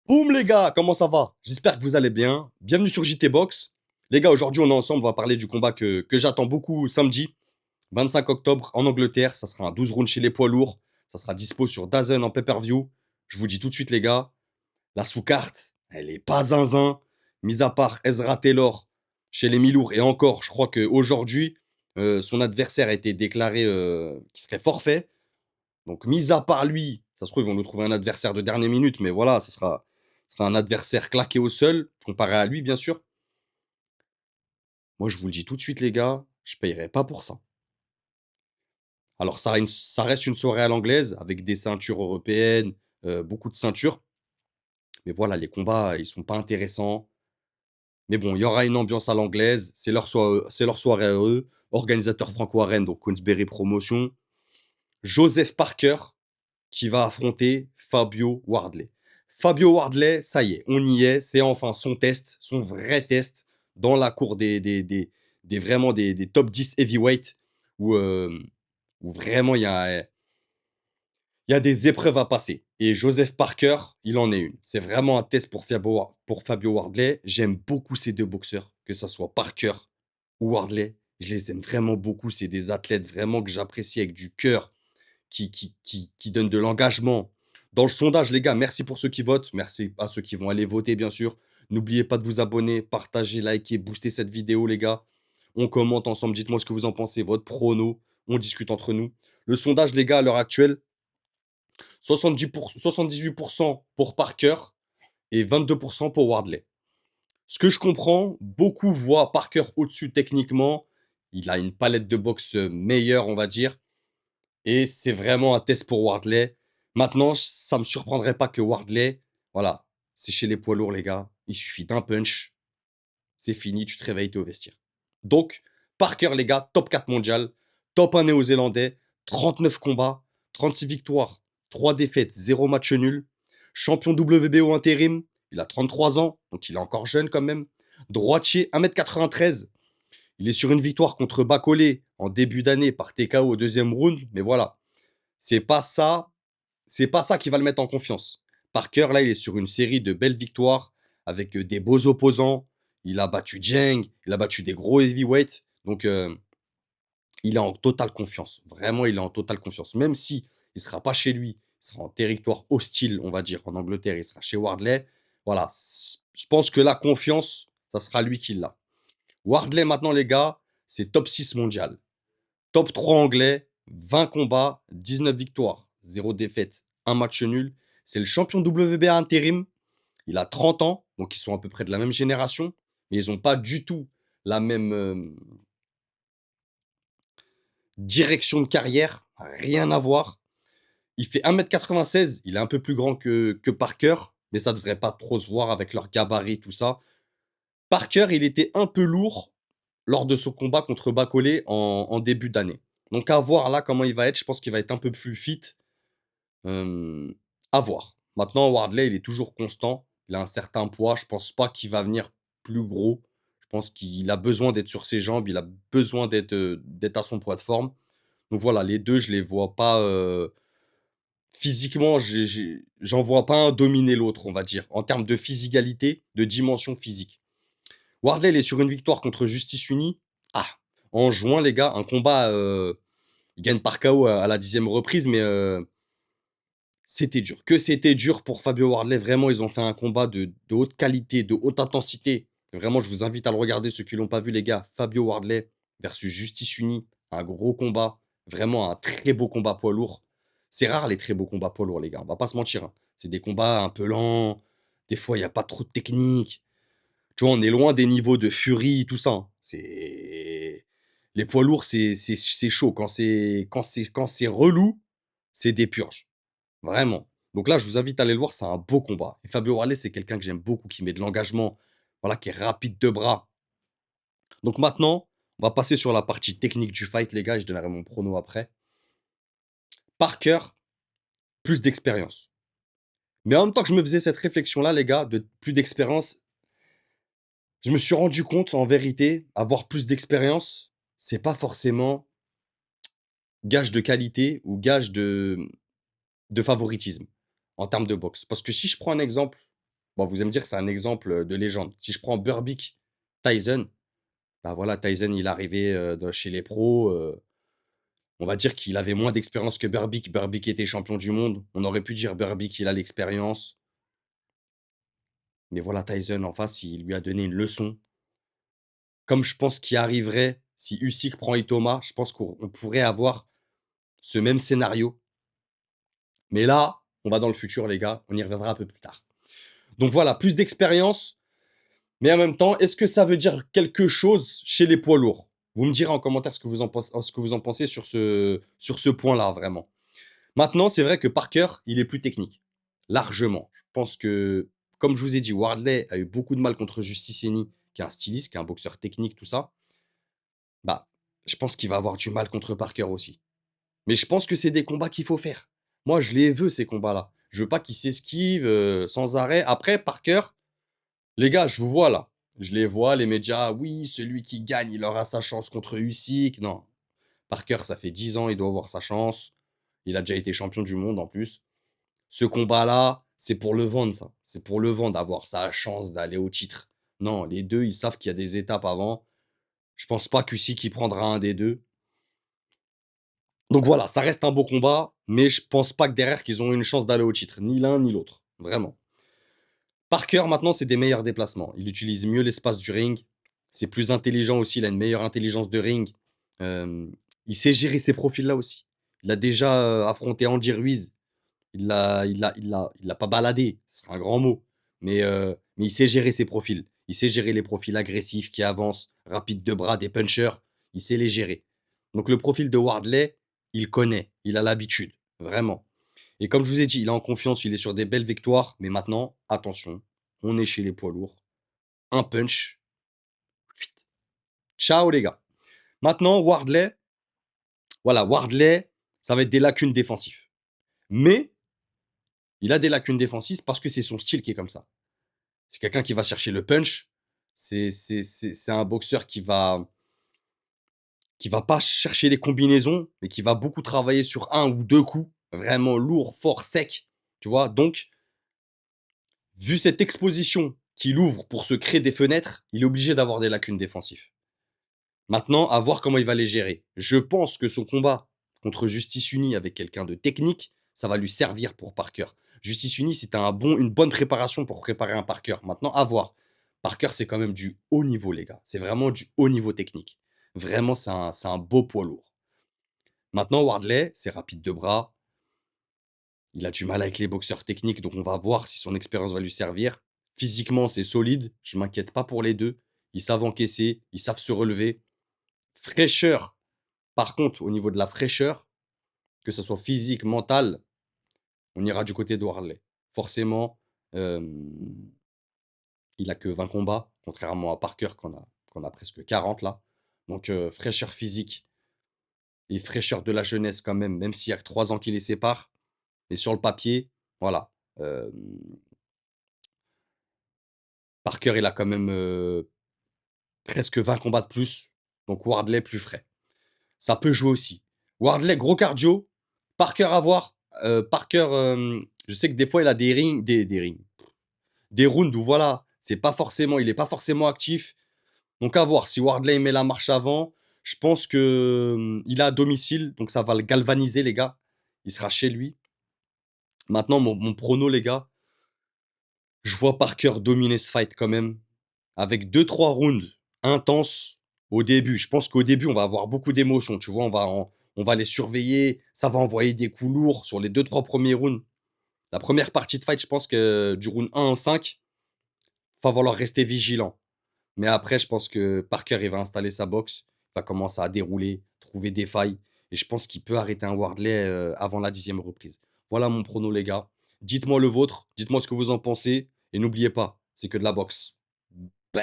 Boum les gars, comment ça va? J'espère que vous allez bien. Bienvenue sur JT Box. Les gars, aujourd'hui on est ensemble, on va parler du combat que j'attends beaucoup samedi, 25 octobre en Angleterre. Ça sera un 12 rounds chez les poids lourds. Ça sera dispo sur DAZN en pay-per-view. Je vous dis tout de suite les gars, la sous-carte, elle est pas zinzin. Mis à part Ezra Taylor chez les mi-lourds. Et encore, je crois qu'aujourd'hui, son adversaire a été déclaré qui serait forfait. Donc, mis à part lui, ça se trouve, ils vont nous trouver un adversaire de dernière minute, mais voilà, ce sera un adversaire claqué au sol, comparé à lui, bien sûr. Moi, je vous le dis tout de suite, les gars, je payerai pas pour ça. Alors, ça reste une soirée à l'anglaise, avec des ceintures européennes, beaucoup de ceintures. Mais voilà, les combats, ils sont pas intéressants. Mais bon, il y aura une ambiance à l'anglaise, c'est leur soirée à eux. Organisateur franco-arène, donc Queensberry Promotion. Joseph Parker, qui va affronter Fabio Wardley. Fabio Wardley, ça y est, on y est, c'est enfin son test, son vrai test dans la cour vraiment des top 10 heavyweight où, où vraiment il y a des épreuves à passer. Et Joseph Parker, il en est une. C'est vraiment un test pour Fabio Wardley. J'aime beaucoup ces deux boxeurs, que ce soit Parker ou Wardley. Je les aime vraiment beaucoup. C'est des athlètes vraiment que j'apprécie avec du cœur, qui donne de l'engagement. Dans le sondage, les gars, merci pour ceux qui votent. Merci à ceux qui vont aller voter, bien sûr. N'oubliez pas de vous abonner, partager, liker, booster cette vidéo, les gars. On commente ensemble. Dites-moi ce que vous en pensez, votre prono. On discute entre nous. Le sondage, les gars, à l'heure actuelle, 78% pour Parker et 22% pour Wardley. Ce que je comprends, beaucoup voient Parker au-dessus techniquement. Il a une palette de boxe meilleure, on va dire. Et c'est vraiment un test pour Wardley. Maintenant, ça ne me surprendrait pas que Wardley, voilà, c'est chez les poids lourds, les gars. Il suffit d'un punch, c'est fini, tu te réveilles, t'es au vestiaire. Donc, Parker, les gars, top 4 mondial, top 1 néo-zélandais, 39 combats, 36 victoires, 3 défaites, 0 match nul. Champion WBO intérim, il a 33 ans, donc il est encore jeune quand même. Droitier, 1m93. Il est sur une victoire contre Bacolé en début d'année par TKO au deuxième round, mais voilà, c'est pas ça, c'est pas ça qui va le mettre en confiance. Parker, là, il est sur une série de belles victoires avec des beaux opposants. Il a battu Jeng, il a battu des gros heavyweights. Donc, il est en totale confiance. Vraiment, il est en totale confiance. Même si il sera pas chez lui, il sera en territoire hostile, on va dire, en Angleterre, il sera chez Wardley. Voilà, je pense que la confiance, ça sera lui qui l'a. Wardley, maintenant, les gars, c'est top 6 mondial. Top 3 anglais, 20 combats, 19 victoires, 0 défaite, 1 match nul. C'est le champion WBA intérim. Il a 30 ans, donc ils sont à peu près de la même génération, mais ils n'ont pas du tout la même direction de carrière, rien à voir. Il fait 1m96, il est un peu plus grand que Parker, mais ça devrait pas trop se voir avec leur gabarit, tout ça. Parker, il était un peu lourd lors de son combat contre Bacolé en début d'année. Donc à voir là comment il va être. Je pense qu'il va être un peu plus fit. Euh, à voir. Maintenant, Wardley, il est toujours constant. Il a un certain poids. Je pense pas qu'il va venir plus gros. Je pense qu'il a besoin d'être sur ses jambes. Il a besoin d'être à son poids de forme. Donc voilà, les deux, je les vois pas. Physiquement, j'en vois pas un dominer l'autre, on va dire. En termes de physicalité, de dimension physique. Wardley, il est sur une victoire contre Justice Unie. Ah, en juin, les gars, un combat. Il gagne par KO à la 10e reprise, mais c'était dur. Que c'était dur pour Fabio Wardley. Vraiment, ils ont fait un combat de haute qualité, de haute intensité. Vraiment, je vous invite à le regarder, ceux qui l'ont pas vu, les gars. Fabio Wardley versus Justice Unie. Un gros combat. Vraiment un très beau combat poids lourd. C'est rare les très beaux combats poids lourds, les gars. On va pas se mentir, hein. C'est des combats un peu lents. Des fois, il n'y a pas trop de technique. Tu vois, on est loin des niveaux de Fury, tout ça, hein. C'est les poids lourds, c'est chaud. Quand c'est relou, c'est des purges. Vraiment. Donc là, je vous invite à aller le voir, c'est un beau combat. Et Fabio Wardley, c'est quelqu'un que j'aime beaucoup, qui met de l'engagement, voilà, qui est rapide de bras. Donc maintenant, on va passer sur la partie technique du fight, les gars, et je donnerai mon prono après. Parker, plus d'expérience. Mais en même temps que je me faisais cette réflexion-là, les gars, de plus d'expérience, je me suis rendu compte, en vérité, avoir plus d'expérience, c'est pas forcément gage de qualité ou gage de favoritisme en termes de boxe. Parce que si je prends un exemple, Bon, vous allez me dire que c'est un exemple, de légende. Si je prends Berbick, Tyson, bah, voilà, Tyson, il est arrivé, de chez les pros, on va dire qu'il avait moins d'expérience que Berbick. Berbick était champion du monde. On aurait pu dire Berbick, il a l'expérience. Mais voilà, Tyson, en face, il lui a donné une leçon. Comme je pense qu'il arriverait si Usyk prend Itoma, je pense qu'on pourrait avoir ce même scénario. Mais là, on va dans le futur, les gars. On y reviendra un peu plus tard. Donc voilà, plus d'expérience. Mais en même temps, est-ce que ça veut dire quelque chose chez les poids lourds? Vous me direz en commentaire ce que vous en pensez sur ce point-là, vraiment. Maintenant, c'est vrai que Parker, il est plus technique. Largement. Je pense que, comme je vous ai dit, Wardley a eu beaucoup de mal contre Justiceni, qui est un styliste, qui est un boxeur technique, tout ça. Bah, je pense qu'il va avoir du mal contre Parker aussi. Mais je pense que c'est des combats qu'il faut faire. Moi, je les veux, ces combats-là. Je veux pas qu'il s'esquive sans arrêt. Après, Parker, les gars, je vous vois là. Je les vois, les médias. Oui, celui qui gagne, il aura sa chance contre Usyk. Non. Parker, ça fait 10 ans, il doit avoir sa chance. Il a déjà été champion du monde en plus. Ce combat-là, c'est pour le vendre, ça. C'est pour le vendre, avoir sa chance d'aller au titre. Non, les deux, ils savent qu'il y a des étapes avant. Je pense pas qu'Usyk qui prendra un des deux. Donc voilà, ça reste un beau combat, mais je pense pas que derrière qu'ils ont une chance d'aller au titre, ni l'un ni l'autre, vraiment. Parker, maintenant, c'est des meilleurs déplacements. Il utilise mieux l'espace du ring. C'est plus intelligent aussi, il a une meilleure intelligence de ring. Il sait gérer ces profils-là aussi. Il a déjà affronté Andy Ruiz. Il l'a pas baladé, ce serait un grand mot. Mais il sait gérer ses profils. Il sait gérer les profils agressifs qui avancent, rapides de bras, des punchers. Il sait les gérer. Donc le profil de Wardley, il connaît, il a l'habitude, vraiment. Et comme je vous ai dit, il est en confiance, il est sur des belles victoires. Mais maintenant, attention, on est chez les poids lourds. Un punch. Ciao les gars. Maintenant, Wardley, voilà, Wardley, ça va être des lacunes défensives. Mais il a des lacunes défensives parce que c'est son style qui est comme ça. C'est quelqu'un qui va chercher le punch. C'est un boxeur qui va pas chercher les combinaisons, mais qui va beaucoup travailler sur un ou deux coups, vraiment lourd, fort, sec. Tu vois? Donc, vu cette exposition qu'il ouvre pour se créer des fenêtres, il est obligé d'avoir des lacunes défensives. Maintenant, à voir comment il va les gérer. Je pense que son combat contre Justice Uni avec quelqu'un de technique, ça va lui servir pour Parker. Justice Uni, c'était une bonne préparation pour préparer un Parker. Maintenant, à voir. Parker, c'est quand même du haut niveau, les gars. C'est vraiment du haut niveau technique. Vraiment, c'est un beau poids lourd. Maintenant, Wardley, c'est rapide de bras. Il a du mal avec les boxeurs techniques, donc on va voir si son expérience va lui servir. Physiquement, c'est solide. Je m'inquiète pas pour les deux. Ils savent encaisser, ils savent se relever. Fraîcheur. Par contre, au niveau de la fraîcheur, que ce soit physique, mental, on ira du côté de Wardley. Forcément, il a que 20 combats, contrairement à Parker qu'on a presque 40 là. Donc fraîcheur physique et fraîcheur de la jeunesse quand même, même s'il y a que 3 ans qui les séparent. Mais sur le papier, voilà. Hem, Parker, il a quand même, presque 20 combats de plus, donc Wardley plus frais. Ça peut jouer aussi. Wardley, gros cardio. Parker à voir. Parker, je sais que des fois, il a des rounds où voilà, il est pas forcément actif. Donc à voir. Si Wardley met la marche avant, je pense que il est à domicile, donc ça va le galvaniser, les gars. Il sera chez lui. Maintenant, mon prono, les gars, je vois Parker dominer ce fight quand même, avec deux trois rounds intenses au début. Je pense qu'au début, on va avoir beaucoup d'émotions, tu vois? On va les surveiller, ça va envoyer des coups lourds sur les deux trois premiers rounds. La première partie de fight, je pense que du round 1 au 5, va falloir rester vigilant. Mais après, je pense que Parker, il va installer sa boxe, il va commencer à dérouler, trouver des failles et je pense qu'il peut arrêter un Wardley, avant la 10e reprise. Voilà mon prono, les gars. Dites-moi le vôtre, dites-moi ce que vous en pensez et n'oubliez pas, c'est que de la boxe. Bang!